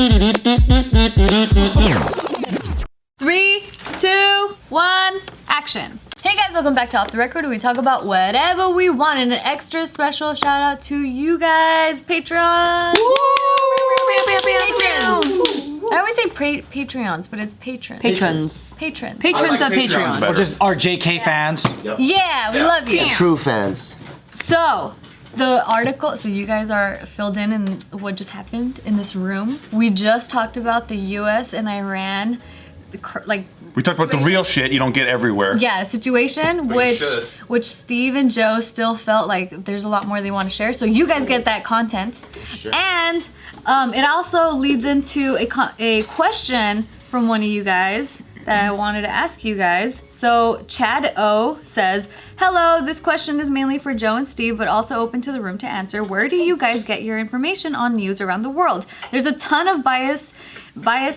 3, 2, 1, action. Hey guys, welcome back to Off the Record, where we talk about whatever we want. And an extra special shout out to you guys, Patreons. I always say Patreons, but it's patrons. Patrons of Patreon. Or just our JK fans. Yeah, we love you. True fans. So, the article, so you guys are filled in what just happened in this room. We just talked about the US and Iran, we talked about the real shit you don't get everywhere. Yeah, situation which Steve and Joe still felt like there's a lot more they want to share. So you guys get that content. Sure. And it also leads into a question from one of you guys that I wanted to ask you guys. So Chad O says, hello, this question is mainly for Joe and Steve, but also open to the room to answer. Where do you guys get your information on news around the world? There's a ton of bias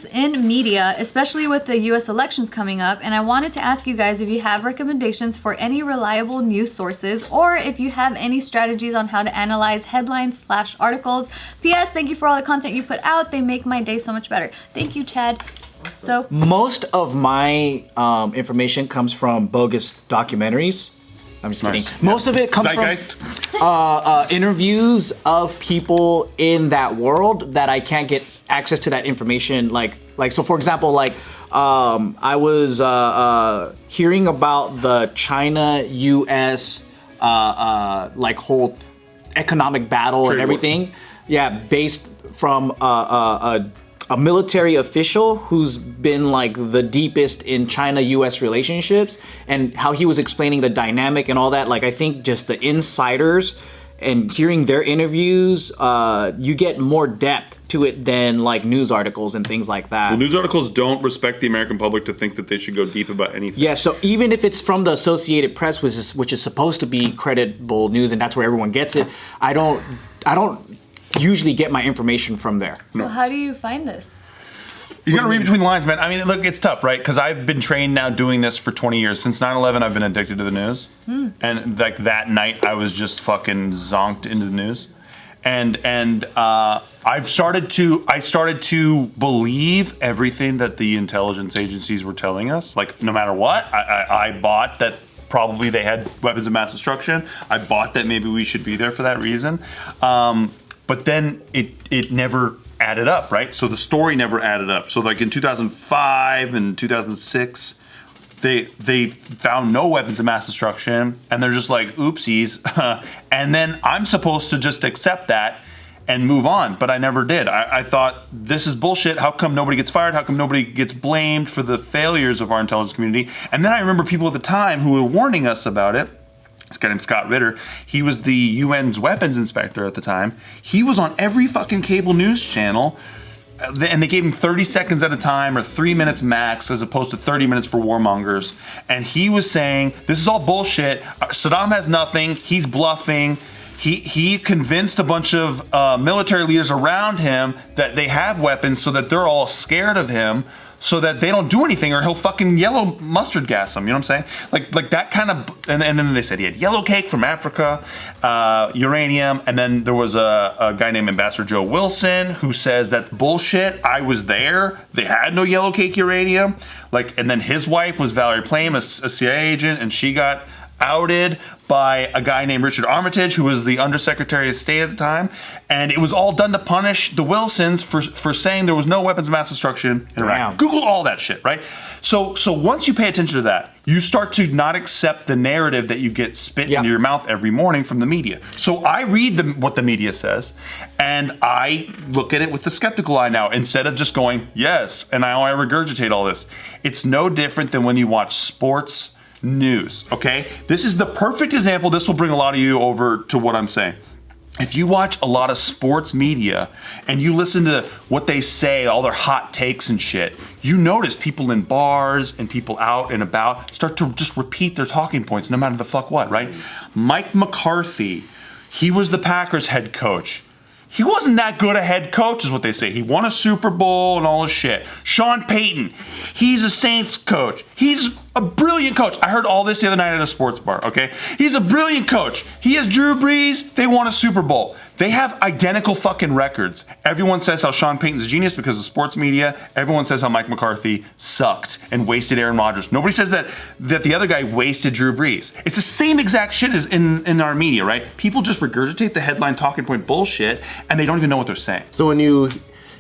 in media, especially with the US elections coming up, and I wanted to ask you guys if you have recommendations for any reliable news sources, or if you have any strategies on how to analyze headlines/articles. P.S. Thank you for all the content you put out. They make my day so much better. Thank you, Chad. So most of my information comes from bogus documentaries. I'm just kidding. Most of it comes from interviews of people in that world that I can't get access to that information. Like so, for example, I was hearing about the China-U.S. Whole economic battle and everything. Yeah, based from a military official who's been the deepest in China-US relationships, and how he was explaining the dynamic and all that. I think just the insiders and hearing their interviews, you get more depth to it than news articles and things like that. Well, news articles don't respect the American public to think that they should go deep about anything. Yeah, so even if it's from the Associated Press, which is supposed to be credible news, and that's where everyone gets it, I don't usually get my information from there. So how do you find this? You gotta read between the lines, man. I mean, look, it's tough, right? Because I've been trained now doing this for 20 years. Since 9/11, I've been addicted to the news. And that night, I was just fucking zonked into the news. And I started to believe everything that the intelligence agencies were telling us. No matter what, I bought that probably they had weapons of mass destruction. I bought that maybe we should be there for that reason. But then it never added up, right? So the story never added up. So in 2005 and 2006, they found no weapons of mass destruction, and they're just like, oopsies. And then I'm supposed to just accept that and move on, but I never did. I thought, this is bullshit. How come nobody gets fired? How come nobody gets blamed for the failures of our intelligence community? And then I remember people at the time who were warning us about it. This guy named Scott Ritter, he was the UN's weapons inspector at the time. He was on every fucking cable news channel, and they gave him 30 seconds at a time or 3 minutes max, as opposed to 30 minutes for warmongers. And he was saying, this is all bullshit. Saddam has nothing. He's bluffing. He convinced a bunch of military leaders around him that they have weapons so that they're all scared of him, so that they don't do anything, or he'll fucking yellow mustard gas them. You know what I'm saying? Like that kind of. And then they said he had yellow cake from Africa, uranium, and then there was a guy named Ambassador Joe Wilson who says that's bullshit. I was there. They had no yellow cake uranium. And then his wife was Valerie Plame, a CIA agent, and she got outed by a guy named Richard Armitage, who was the Undersecretary of State at the time, and it was all done to punish the Wilsons for saying there was no weapons of mass destruction in Iraq. Google all that shit, right? So once you pay attention to that, you start to not accept the narrative that you get spit into your mouth every morning from the media. So I read what the media says, and I look at it with the skeptical eye now, instead of just going, yes, and I regurgitate all this. It's no different than when you watch sports news, okay? This is the perfect example. This will bring a lot of you over to what I'm saying. If you watch a lot of sports media and you listen to what they say, all their hot takes and shit, you notice people in bars and people out and about start to just repeat their talking points no matter the fuck what, right? Mike McCarthy, he was the Packers head coach. He wasn't that good a head coach, is what they say. He won a Super Bowl and all this shit. Sean Payton, he's a Saints coach. He's A brilliant coach. I heard all this the other night at a sports bar, okay? He's a brilliant coach. He has Drew Brees. They won a Super Bowl. They have identical fucking records. Everyone says how Sean Payton's a genius because of sports media. Everyone says how Mike McCarthy sucked and wasted Aaron Rodgers. Nobody says that the other guy wasted Drew Brees. It's the same exact shit as in our media, right? People just regurgitate the headline talking point bullshit and they don't even know what they're saying. So when you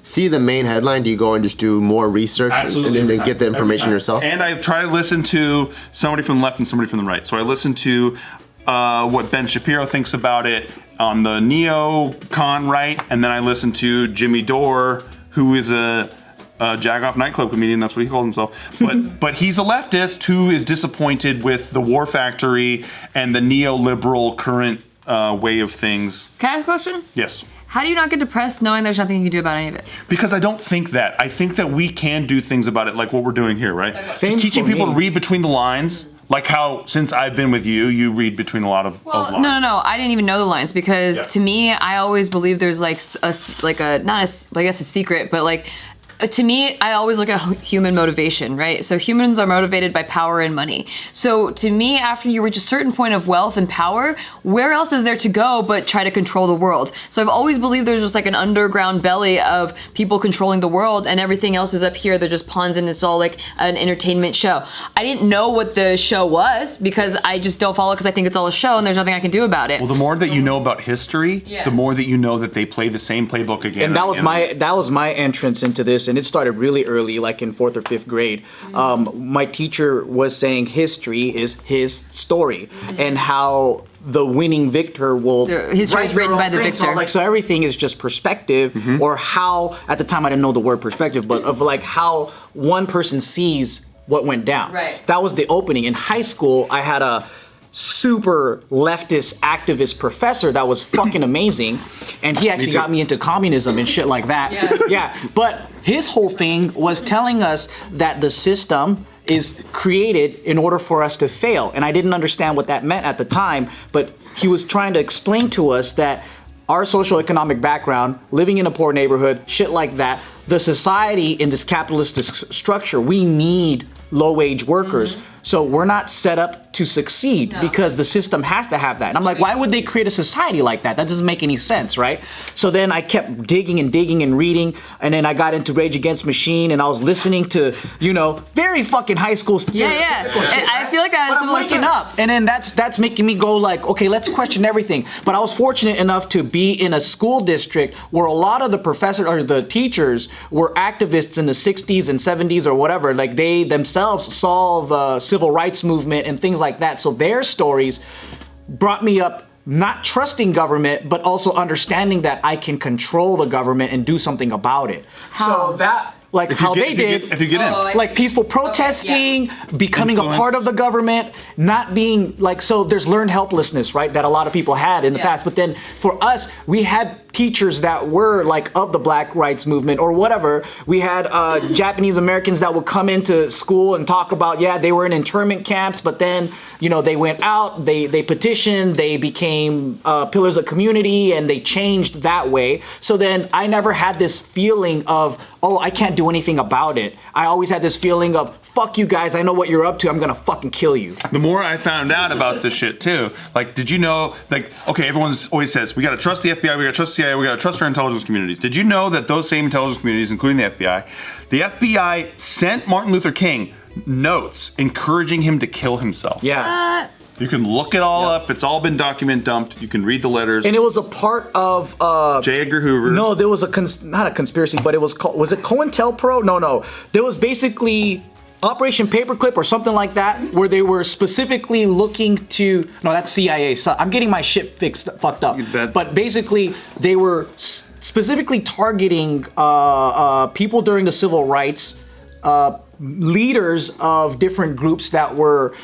see the main headline, do you go and just do more research and then get the information yourself? And I try to listen to somebody from the left and somebody from the right. So I listen to what Ben Shapiro thinks about it on the neo-con right, and then I listen to Jimmy Dore, who is a Jagoff nightclub comedian, that's what he calls himself. But he's a leftist who is disappointed with the war factory and the neoliberal current way of things. Can I ask a question? Yes. How do you not get depressed knowing there's nothing you can do about any of it? Because I don't think that. I think that we can do things about it like what we're doing here, right? Same Just teaching for people me. to read between the lines. Like how, since I've been with you, you read between a lot of lines. No. I didn't even know the lines because to me, I always believe there's like a secret, but like, to me, I always look at human motivation, right? So humans are motivated by power and money. So to me, after you reach a certain point of wealth and power, where else is there to go but try to control the world? So I've always believed there's just like an underground belly of people controlling the world and everything else is up here. They're just pawns and it's all like an entertainment show. I didn't know what the show was because I just don't follow it because I think it's all a show and there's nothing I can do about it. Well, the more that you know about history, the more that you know that they play the same playbook again. And that was my entrance into this, and it started really early, like in 4th or 5th grade. My teacher was saying history is his story, and how the winning victor will history is written by the victor. So I was like, so everything is just perspective, or how, at the time I didn't know the word perspective, but of like how one person sees what went down. Right. That was the opening. In high school, I had a super leftist activist professor that was fucking amazing, and he actually got me into communism and shit like that. Yeah, but his whole thing was telling us that the system is created in order for us to fail, and I didn't understand what that meant at the time, but he was trying to explain to us that our socioeconomic background, living in a poor neighborhood, shit like that, the society in this capitalistic structure, we need low-wage workers. So we're not set up to succeed because the system has to have that. And I'm like, why would they create a society like that? That doesn't make any sense, right? So then I kept digging and reading, and then I got into Rage Against Machine, and I was listening to, very fucking high school shit. I feel like I was waking up, and then that's making me go like, okay, let's question everything. But I was fortunate enough to be in a school district where a lot of the professors or the teachers were activists in the 60s and 70s or whatever. Like they themselves saw the civil rights movement and things like that. So their stories brought me up not trusting government, but also understanding that I can control the government and do something about it. How? So that, like how they did, if you get in. like peaceful protesting, becoming Influence. a part of the government, not being like, so there's learned helplessness, right? That a lot of people had in the past. But then for us, we had teachers that were like of the Black rights movement or whatever. We had Japanese Americans that would come into school and talk about, they were in internment camps, but then, they went out, they petitioned, they became pillars of community, and they changed that way. So then I never had this feeling of, oh, I can't do anything about it. I always had this feeling of, fuck you guys, I know what you're up to, I'm gonna fucking kill you. The more I found out about this shit too, like, did you know, like, okay, everyone always says, we gotta trust the FBI, we gotta trust the CIA, we gotta trust our intelligence communities. Did you know that those same intelligence communities, including the FBI sent Martin Luther King notes encouraging him to kill himself? Yeah. You can look it all up. It's all been document dumped. You can read the letters. And it was a part of J. Edgar Hoover. No, there was not a conspiracy, but it was called, was it COINTELPRO? No. There was basically Operation Paperclip or something like that, where they were specifically looking to, no, that's CIA. So I'm getting my shit fucked up. But basically, they were specifically targeting people during the civil rights, leaders of different groups that were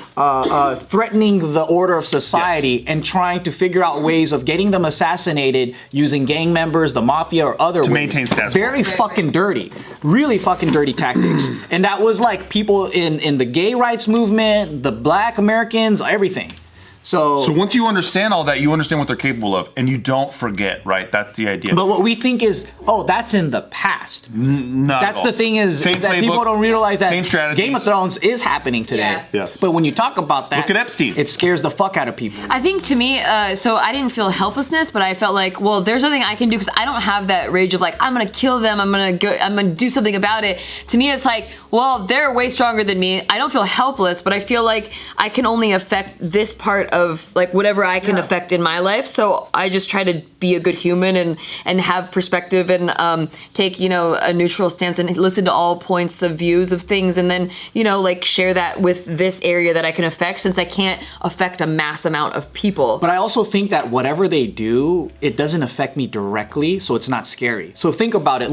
threatening the order of society and trying to figure out ways of getting them assassinated using gang members, the mafia, or other ways. To maintain status quo. Very fucking dirty. Really fucking dirty tactics. And that was like people in the gay rights movement, the Black Americans, everything. So once you understand all that, you understand what they're capable of, and you don't forget, right? That's the idea. But what we think is, that's in the past. That's the thing is that playbook, people don't realize that Game of Thrones is happening today. Yeah. Yes. But when you talk about that, look at Epstein. It scares the fuck out of people. I think to me, so I didn't feel helplessness, but I felt like, well, there's nothing I can do because I don't have that rage of like, I'm gonna kill them, I'm gonna do something about it. To me, it's like, well, they're way stronger than me. I don't feel helpless, but I feel like I can only affect this part of like whatever I can affect in my life. So I just try to be a good human and have perspective and take, a neutral stance and listen to all points of views of things, and then, like share that with this area that I can affect, since I can't affect a mass amount of people. But I also think that whatever they do, it doesn't affect me directly, so it's not scary. So think about it.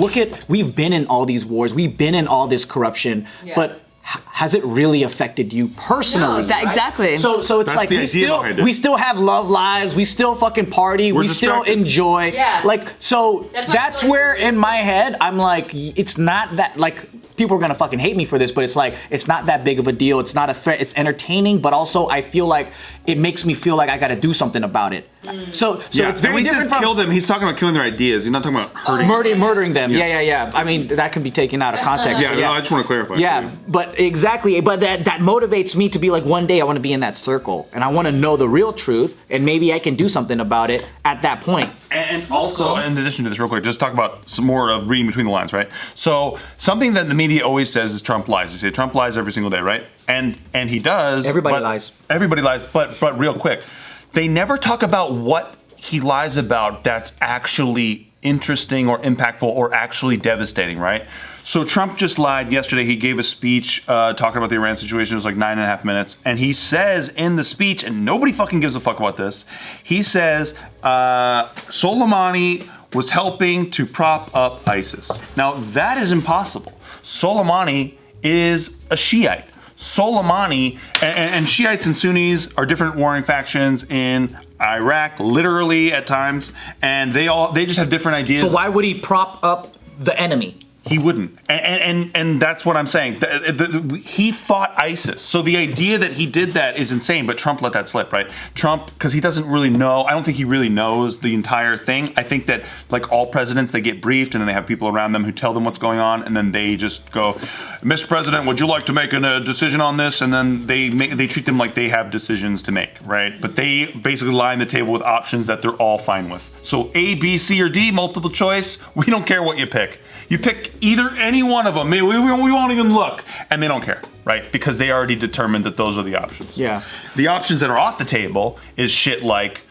We've been in all these wars, we've been in all this corruption, but has it really affected you personally? No, exactly. So it's that's like we still have love lives, we still fucking party, we still enjoy. Yeah. Like, so that's where in my head I'm like, it's not that, like, people are gonna fucking hate me for this, but it's like, it's not that big of a deal. It's not a threat. It's entertaining, but also I feel like it makes me feel like I gotta do something about it. So it's very different from kill them. He's talking about killing their ideas. He's not talking about hurting murdering them. Yeah. I mean, that can be taken out of context. No, I just want to clarify. Yeah, but exactly. But that motivates me to be like, one day I want to be in that circle, and I want to know the real truth, and maybe I can do something about it at that point. And also, in addition to this, real quick, just talk about some more of reading between the lines, right? So something that the media always says is Trump lies. They say Trump lies every single day, right? And he does. Everybody lies. Everybody lies, but real quick, they never talk about what he lies about that's actually interesting or impactful or actually devastating, right? So Trump just lied yesterday. He gave a speech talking about the Iran situation. It was like 9.5 minutes. And he says in the speech, and nobody fucking gives a fuck about this, he says Soleimani was helping to prop up ISIS. Now, that is impossible. Soleimani is a Shiite. Soleimani, and Shiites and Sunnis are different warring factions in Iraq, literally at times, and they just have different ideas. So why would he prop up the enemy? He wouldn't, and that's what I'm saying. He fought ISIS, so the idea that he did that is insane. But Trump let that slip, right? Trump, because he doesn't really know. I don't think he really knows the entire thing. I think that, like all presidents, they get briefed, and then they have people around them who tell them what's going on, and then they just go, "Mr. President, would you like to make a decision on this?" And then they treat them like they have decisions to make, right? But they basically lie on the table with options that they're all fine with. So A, B, C, or D, multiple choice. We don't care what you pick. You pick either any one of them. We won't even look. And they don't care, right? Because they already determined that those are the options. Yeah. The options that are off the table is shit like,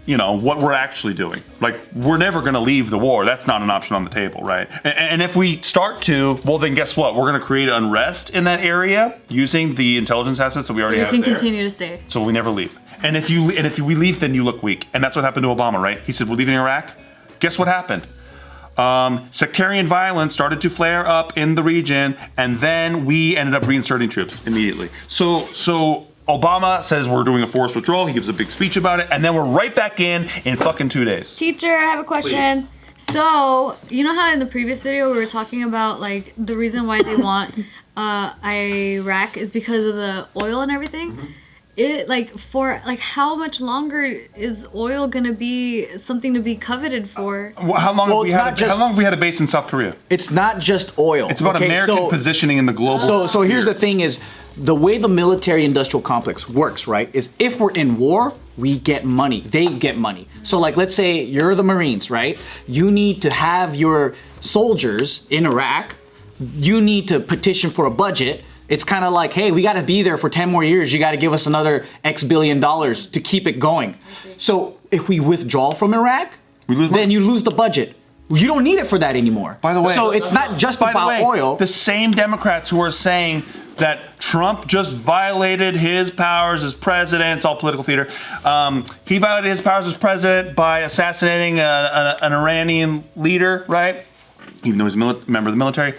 what we're actually doing. Like, we're never going to leave the war. That's not an option on the table, right? And if we start to, well, then guess what? We're going to create unrest in that area using the intelligence assets that we already have there. You can continue to stay. So we never leave. And if we leave, then you look weak. And that's what happened to Obama, right? He said, we're leaving Iraq. Guess what happened? Sectarian violence started to flare up in the region, and then we ended up reinserting troops immediately. So Obama says we're doing a forced withdrawal. He gives a big speech about it, and then we're right back in fucking 2 days. Teacher, I have a question. Please. So, you know how in the previous video we were talking about like the reason why they want Iraq is because of the oil and everything? Mm-hmm. How much longer is oil gonna be something to be coveted for? How long have we had a base in South Korea? It's not just oil. It's about American positioning in the global. So here's the thing: is the way the military-industrial complex works, right? Is if we're in war, we get money. They get money. So like, let's say you're the Marines, right? You need to have your soldiers in Iraq. You need to petition for a budget. It's kind of like, hey, we got to be there for 10 more years. You got to give us another X billion dollars to keep it going. So if we withdraw from Iraq, then you lose the budget. You don't need it for that anymore. By the way, so it's not just about oil. The same Democrats who are saying that Trump just violated his powers as president, it's all political theater. He violated his powers as president by assassinating an Iranian leader, right? Even though he's a member of the military.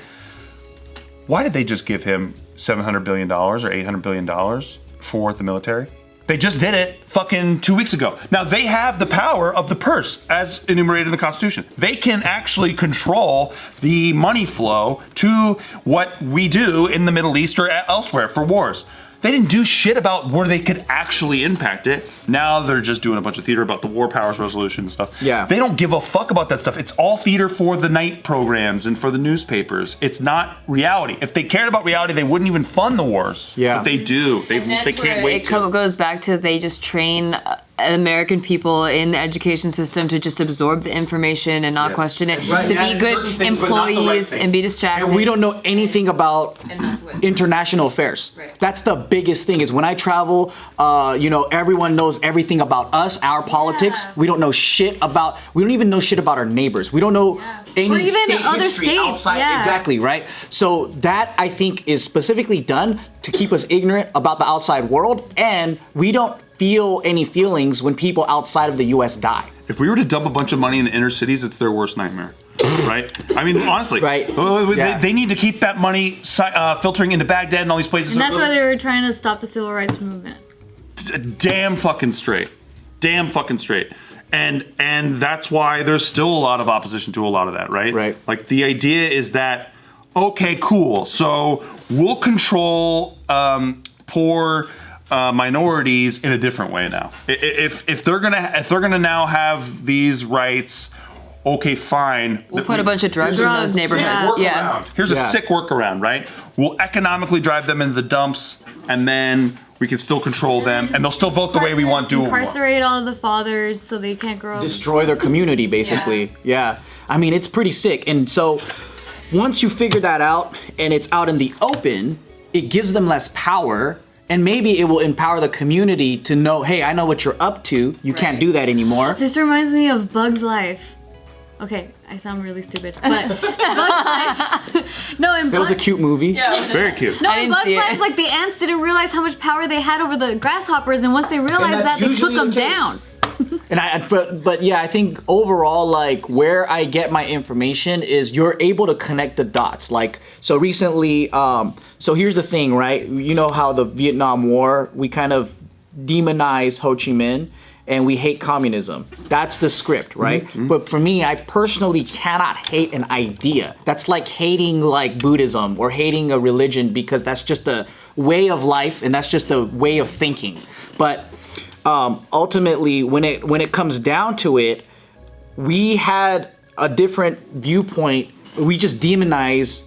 Why did they just give him $700 billion or $800 billion for the military? They just did it fucking 2 weeks ago. Now, they have the power of the purse as enumerated in the Constitution. They can actually control the money flow to what we do in the Middle East or elsewhere for wars. They didn't do shit about where they could actually impact it. Now they're just doing a bunch of theater about the War Powers Resolution and stuff. Yeah. They don't give a fuck about that stuff. It's all theater for the night programs and for the newspapers. It's not reality. If they cared about reality, they wouldn't even fund the wars. Yeah. But they do. They can't wait It goes back to they just train American people in the education system to just absorb the information and not question it, to be good employees and be distracted. And we don't know anything about international affairs. Right. That's the biggest thing is when I travel, everyone knows everything about us, our politics. We don't know shit about, we don't even know shit about our neighbors. We don't know any or even state other history states. outside. Yeah. Exactly, right? So that I think is specifically done to keep us ignorant about the outside world, and we don't feel any feelings when people outside of the US die. If we were to dump a bunch of money in the inner cities, it's their worst nightmare. Right? I mean, honestly. Right. They need to keep that money filtering into Baghdad and all these places. And that's why they were trying to stop the civil rights movement. Damn fucking straight. Damn fucking straight. And that's why there's still a lot of opposition to a lot of that, right? Right. Like the idea is that, okay, cool. So we'll control poor minorities in a different way now. If they're gonna now have these rights, okay, fine. We'll put a bunch of drugs in those neighborhoods. Yeah. Here's a sick workaround, right? We'll economically drive them into the dumps, and then we can still control them, and they'll still vote the way we want to. Incarcerate all of the fathers so they can't grow up. Destroy their community, basically. Yeah. I mean, it's pretty sick. And so once you figure that out and it's out in the open, it gives them less power. And maybe it will empower the community to know, hey, I know what you're up to. You can't do that anymore. This reminds me of Bug's Life. Okay, I sound really stupid, but Bug's Life. No, in It was a cute movie. Yeah. Very cute. No, I in didn't Bug's see it. Life, like the ants didn't realize how much power they had over the grasshoppers, and once they realized that, they took usually them the case. down. And but yeah, I think overall, like where I get my information is you're able to connect the dots. Like so recently, so here's the thing, right? You know how the Vietnam War, we kind of demonize Ho Chi Minh and we hate communism. That's the script, right? Mm-hmm. But for me, I personally cannot hate an idea. That's like hating like Buddhism or hating a religion because that's just a way of life and that's just a way of thinking. But ultimately, when it comes down to it, we had a different viewpoint. We just demonize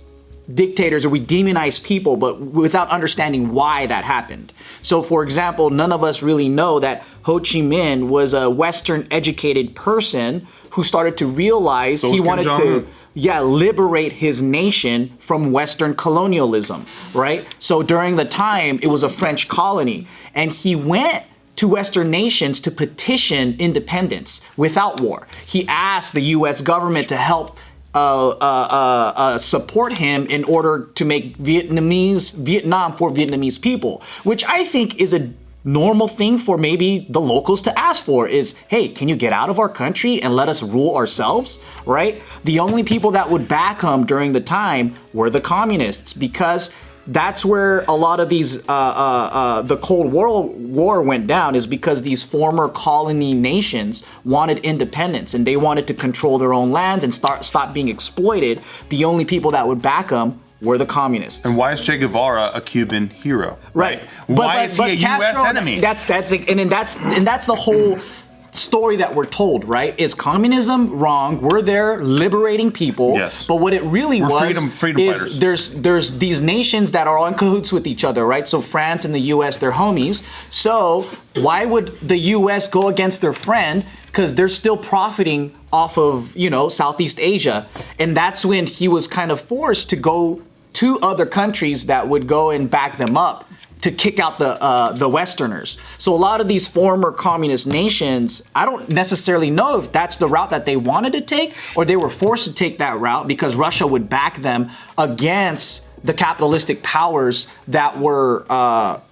dictators or we demonize people, but without understanding why that happened. So, for example, none of us really know that Ho Chi Minh was a Western educated person who started to realize he wanted to liberate his nation from Western colonialism, right? So during the time, it was a French colony, and he went to Western nations to petition independence without war. He asked the U.S. government to help support him in order to make Vietnam for Vietnamese people, which I think is a normal thing for maybe the locals to ask for is, hey, can you get out of our country and let us rule ourselves, right? The only people that would back him during the time were the communists because that's where a lot of these, the Cold War went down is because these former colony nations wanted independence and they wanted to control their own lands and stop being exploited. The only people that would back them were the communists. And why is Che Guevara a Cuban hero? Right. Why is he a U.S. enemy? That's the whole story that we're told, right? Is communism wrong? We're there liberating people. Yes. But what it really was freedom is fighters. there's these nations that are all in cahoots with each other, right? So France and the U.S., they're homies. So why would the U.S. go against their friend? Because they're still profiting off of, Southeast Asia. And that's when he was kind of forced to go to other countries that would go and back them up to kick out the Westerners. So a lot of these former communist nations, I don't necessarily know if that's the route that they wanted to take or they were forced to take that route because Russia would back them against the capitalistic powers that were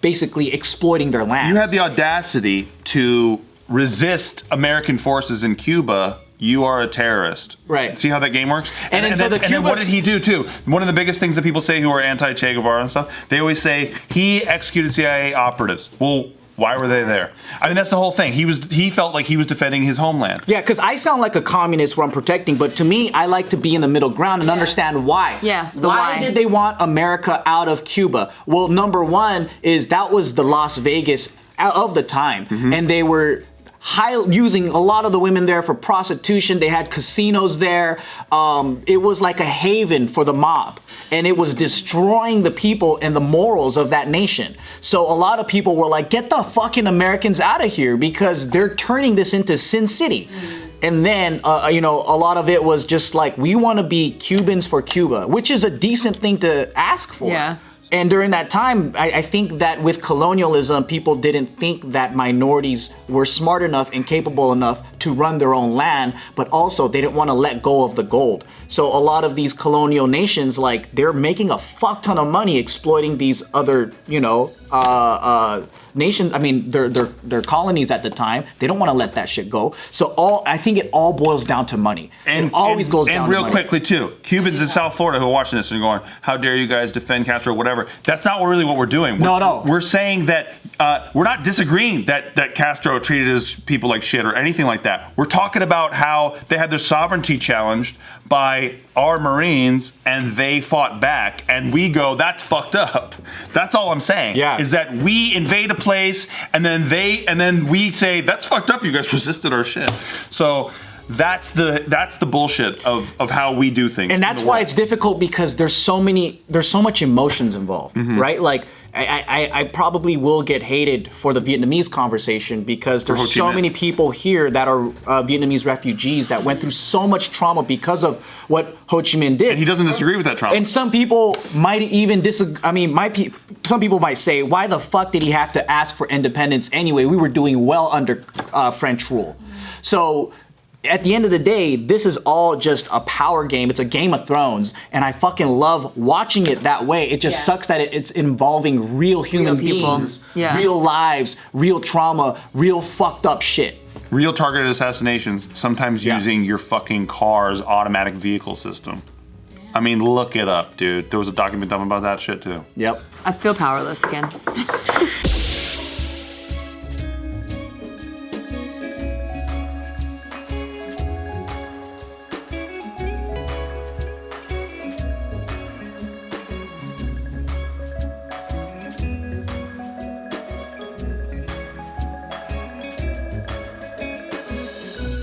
basically exploiting their lands. You had the audacity to resist American forces in Cuba. You are a terrorist. Right. See how that game works? And then what did he do too? One of the biggest things that people say who are anti-Che Guevara and stuff, they always say he executed CIA operatives. Well, Why were they there? I mean, that's the whole thing. He felt like he was defending his homeland. Yeah, because I sound like a communist where I'm protecting, but to me, I like to be in the middle ground and understand why. Yeah, why did they want America out of Cuba? Well, number one is that was the Las Vegas of the time, and they were using a lot of the women there for prostitution. They had casinos there. It was like a haven for the mob, and it was destroying the people and the morals of that nation. So a lot of people were like, get the fucking Americans out of here because they're turning this into Sin City. And then, a lot of it was just like, we want to be Cubans for Cuba, which is a decent thing to ask for. Yeah. And during that time, I think that with colonialism, people didn't think that minorities were smart enough and capable enough to run their own land, but also they didn't want to let go of the gold. So a lot of these colonial nations, like, they're making a fuck ton of money exploiting these other, nations. I mean, they're colonies at the time. They don't want to let that shit go. So I think it all boils down to money. It always goes down to money. And real quickly too, Cubans in South Florida who are watching this and going, "How dare you guys defend Castro?" Whatever. That's not really what we're doing. No. We're saying that we're not disagreeing that Castro treated his people like shit or anything like that. We're talking about how they had their sovereignty challenged by our Marines and they fought back, and we go, that's fucked up. That's all I'm saying. Yeah. Is that we invade a place and then we say, that's fucked up, you guys resisted our shit. So that's the bullshit of how we do things. And that's why it's difficult, because there's so much emotions involved, right? Like, I probably will get hated for the Vietnamese conversation because there's so many people here that are Vietnamese refugees that went through so much trauma because of what Ho Chi Minh did. And he doesn't disagree with that trauma. And some people might even disagree. I mean, some people might say, why the fuck did he have to ask for independence anyway? We were doing well under French rule. So at the end of the day, this is all just a power game. It's a Game of Thrones, and I fucking love watching it that way. It just sucks that it's involving real human beings, real lives, real trauma, real fucked up shit. Real targeted assassinations, sometimes using your fucking car's automatic vehicle system. I mean, look it up, dude. There was a document done about that shit too. Yep. I feel powerless again.